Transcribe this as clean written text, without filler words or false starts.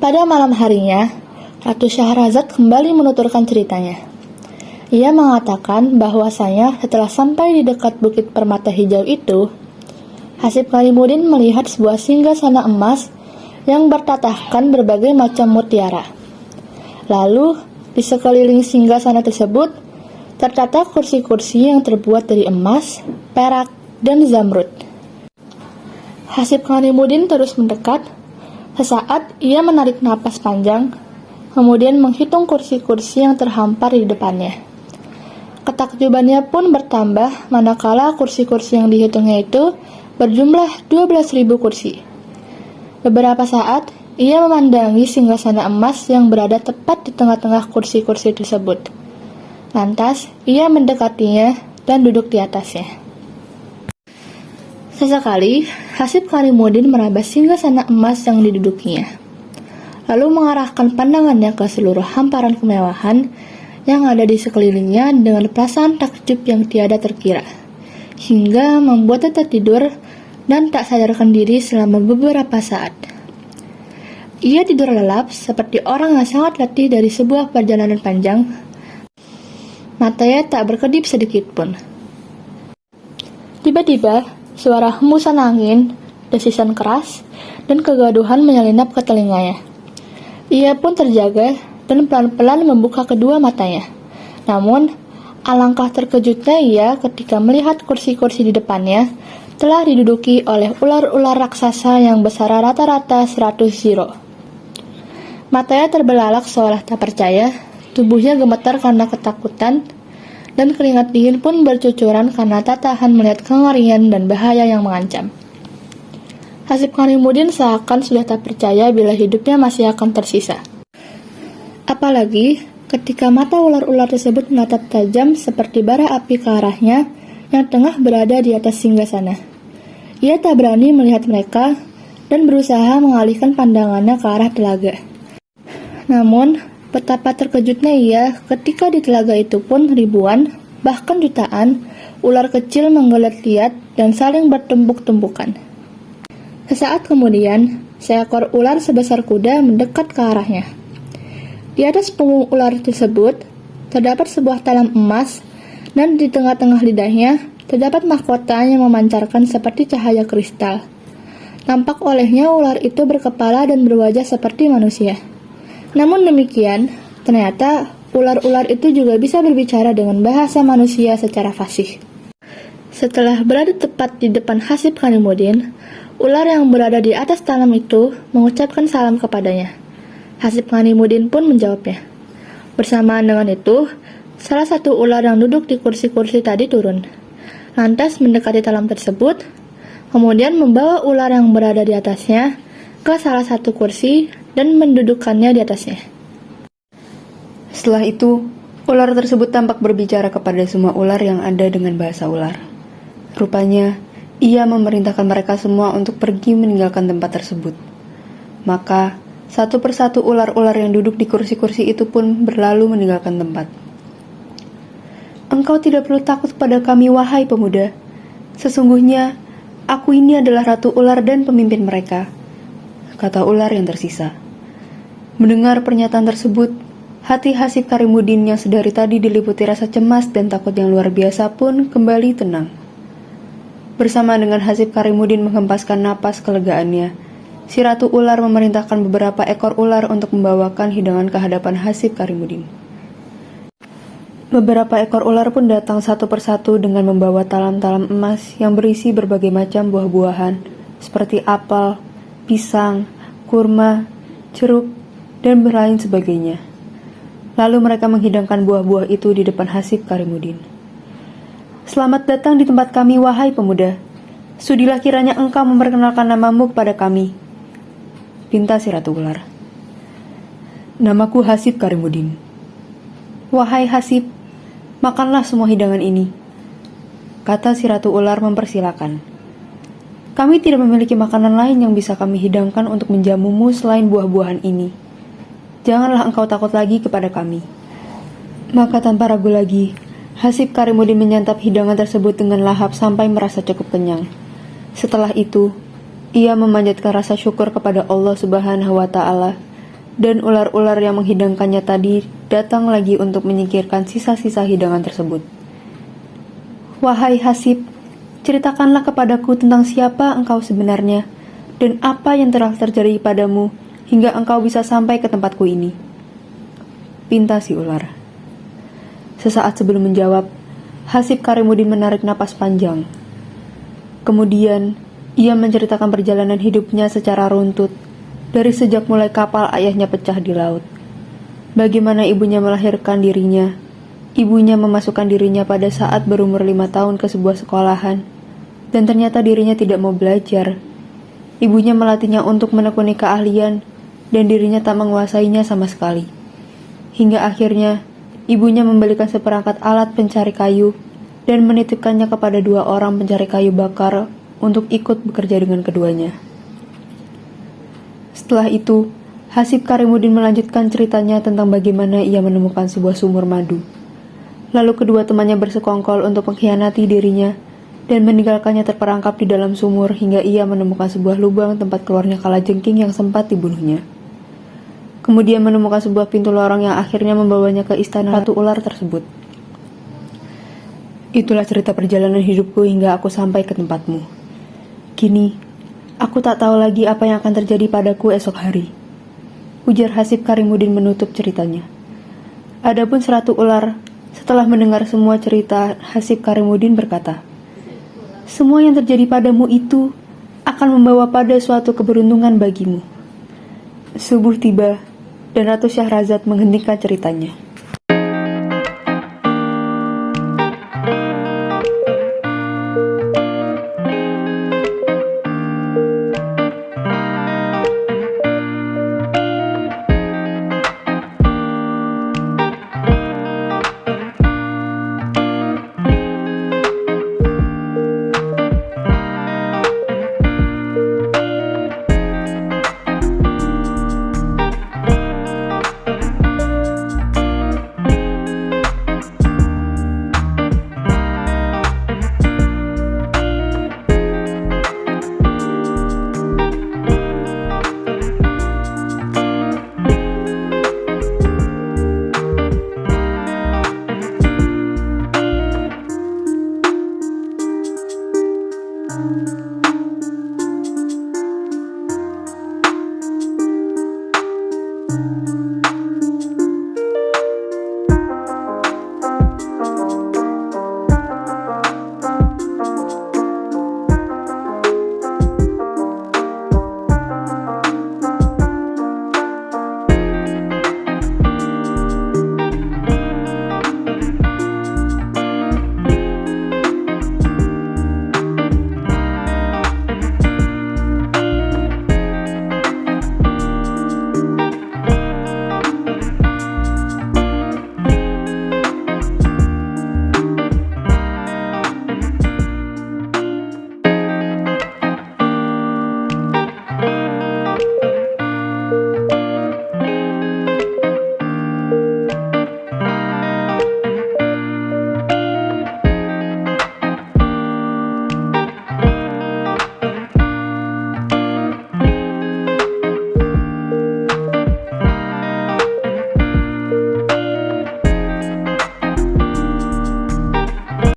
Pada malam harinya, Ratu Syahrazad kembali menuturkan ceritanya. Ia mengatakan bahwasanya setelah sampai di dekat Bukit Permata Hijau itu, Hasib Karimudin melihat sebuah singgasana emas yang bertatahkan berbagai macam mutiara. Lalu, di sekeliling singgasana tersebut, tertata kursi-kursi yang terbuat dari emas, perak, dan zamrud. Hasib Karimudin terus mendekat. Sesaat ia menarik napas panjang, kemudian menghitung kursi-kursi yang terhampar di depannya. Ketakjubannya pun bertambah manakala kursi-kursi yang dihitungnya itu berjumlah 12.000 kursi. Beberapa saat, ia memandangi singgasana emas yang berada tepat di tengah-tengah kursi-kursi tersebut. Lantas, ia mendekatinya dan duduk di atasnya. Sesekali, Hasib Karimudin meraba singgasana emas yang didudukinya, lalu mengarahkan pandangannya ke seluruh hamparan kemewahan yang ada di sekelilingnya dengan perasaan takjub yang tiada terkira, hingga membuatnya tertidur dan tak sadarkan diri selama beberapa saat. Ia tidur lelap seperti orang yang sangat letih dari sebuah perjalanan panjang. Matanya tak berkedip sedikit pun. Tiba-tiba, suara hembusan angin, desisan keras, dan kegaduhan menyelinap ke telinganya. Ia pun terjaga dan pelan-pelan membuka kedua matanya. Namun, alangkah terkejutnya ia ketika melihat kursi-kursi di depannya telah diduduki oleh ular-ular raksasa yang besar rata-rata 100 ziro. Matanya terbelalak seolah tak percaya, tubuhnya gemetar karena ketakutan, dan keringat dingin pun bercucuran karena tak tahan melihat kengerian dan bahaya yang mengancam. Hasib Karimudin seakan sudah tak percaya bila hidupnya masih akan tersisa. Apalagi ketika mata ular-ular tersebut menatap tajam seperti bara api ke arahnya yang tengah berada di atas singgasana. Ia tak berani melihat mereka dan berusaha mengalihkan pandangannya ke arah telaga. Namun, betapa terkejutnya ia ketika di telaga itu pun ribuan, bahkan jutaan, ular kecil menggeliat liat dan saling bertumpuk-tumpukan. Sesaat kemudian, seekor ular sebesar kuda mendekat ke arahnya. Di atas punggung ular tersebut, terdapat sebuah talam emas, dan di tengah-tengah lidahnya, terdapat mahkota yang memancarkan seperti cahaya kristal. Nampak olehnya ular itu berkepala dan berwajah seperti manusia. Namun demikian, ternyata ular-ular itu juga bisa berbicara dengan bahasa manusia secara fasih. Setelah berada tepat di depan Hasib Karimudin, ular yang berada di atas talam itu mengucapkan salam kepadanya. Hasib Karimudin pun menjawabnya. Bersamaan dengan itu, salah satu ular yang duduk di kursi-kursi tadi turun, lantas mendekati talam tersebut, kemudian membawa ular yang berada di atasnya ke salah satu kursi dan mendudukkannya di atasnya. Setelah itu, ular tersebut tampak berbicara kepada semua ular yang ada dengan bahasa ular. Rupanya, ia memerintahkan mereka semua untuk pergi meninggalkan tempat tersebut. Maka, satu persatu ular-ular yang duduk di kursi-kursi itu pun berlalu meninggalkan tempat. "Engkau tidak perlu takut pada kami, wahai pemuda. Sesungguhnya, aku ini adalah Ratu Ular dan pemimpin mereka," kata ular yang tersisa. Mendengar pernyataan tersebut, hati Hasib Karimudin yang sedari tadi diliputi rasa cemas dan takut yang luar biasa pun kembali tenang. Bersama dengan Hasib Karimudin menghempaskan napas kelegaannya, si Ratu Ular memerintahkan beberapa ekor ular untuk membawakan hidangan ke hadapan Hasib Karimudin. Beberapa ekor ular pun datang satu persatu dengan membawa talam-talam emas yang berisi berbagai macam buah-buahan, seperti apel, pisang, kurma, jeruk, dan lain sebagainya. Lalu mereka menghidangkan buah-buah itu di depan Hasib Karimudin. "Selamat datang di tempat kami, wahai pemuda. Sudilah kiranya engkau memperkenalkan namamu kepada kami," pinta si Ratu Ular. "Namaku Hasib Karimudin." "Wahai Hasib, makanlah semua hidangan ini," kata si Ratu Ular mempersilakan. "Kami tidak memiliki makanan lain yang bisa kami hidangkan untuk menjamumu selain buah-buahan ini. Janganlah engkau takut lagi kepada kami." Maka tanpa ragu lagi, Hasib Karimudin menyantap hidangan tersebut dengan lahap sampai merasa cukup kenyang. Setelah itu, ia memanjatkan rasa syukur kepada Allah Subhanahu wa Ta'ala dan ular-ular yang menghidangkannya tadi datang lagi untuk menyingkirkan sisa-sisa hidangan tersebut. Wahai Hasib, ceritakanlah kepadaku tentang siapa engkau sebenarnya, dan apa yang telah terjadi padamu hingga engkau bisa sampai ke tempatku ini. Pinta si ular. Sesaat sebelum menjawab, Hasib Karimudin menarik napas panjang. Kemudian, ia menceritakan perjalanan hidupnya secara runtut, dari sejak mulai kapal ayahnya pecah di laut. Bagaimana ibunya melahirkan dirinya, ibunya memasukkan dirinya pada saat berumur 5 tahun ke sebuah sekolahan, dan ternyata dirinya tidak mau belajar. Ibunya melatihnya untuk menekuni keahlian, dan dirinya tak menguasainya sama sekali. Hingga akhirnya, ibunya membelikan seperangkat alat pencari kayu, dan menitipkannya kepada 2 orang pencari kayu bakar untuk ikut bekerja dengan keduanya. Setelah itu, Hasib Karimudin melanjutkan ceritanya tentang bagaimana ia menemukan sebuah sumur madu. Lalu kedua temannya bersekongkol untuk mengkhianati dirinya dan meninggalkannya terperangkap di dalam sumur hingga ia menemukan sebuah lubang tempat keluarnya kalajengking yang sempat dibunuhnya. Kemudian menemukan sebuah pintu lorong yang akhirnya membawanya ke istana Ratu Ular tersebut. Itulah cerita perjalanan hidupku hingga aku sampai ke tempatmu. Kini, aku tak tahu lagi apa yang akan terjadi padaku esok hari, ujar Hasib Karimudin menutup ceritanya. Adapun Ratu Ular, setelah mendengar semua cerita, Hasib Karimudin berkata, semua yang terjadi padamu itu akan membawa pada suatu keberuntungan bagimu. Subuh tiba, dan Ratu Syahrazad menghentikan ceritanya.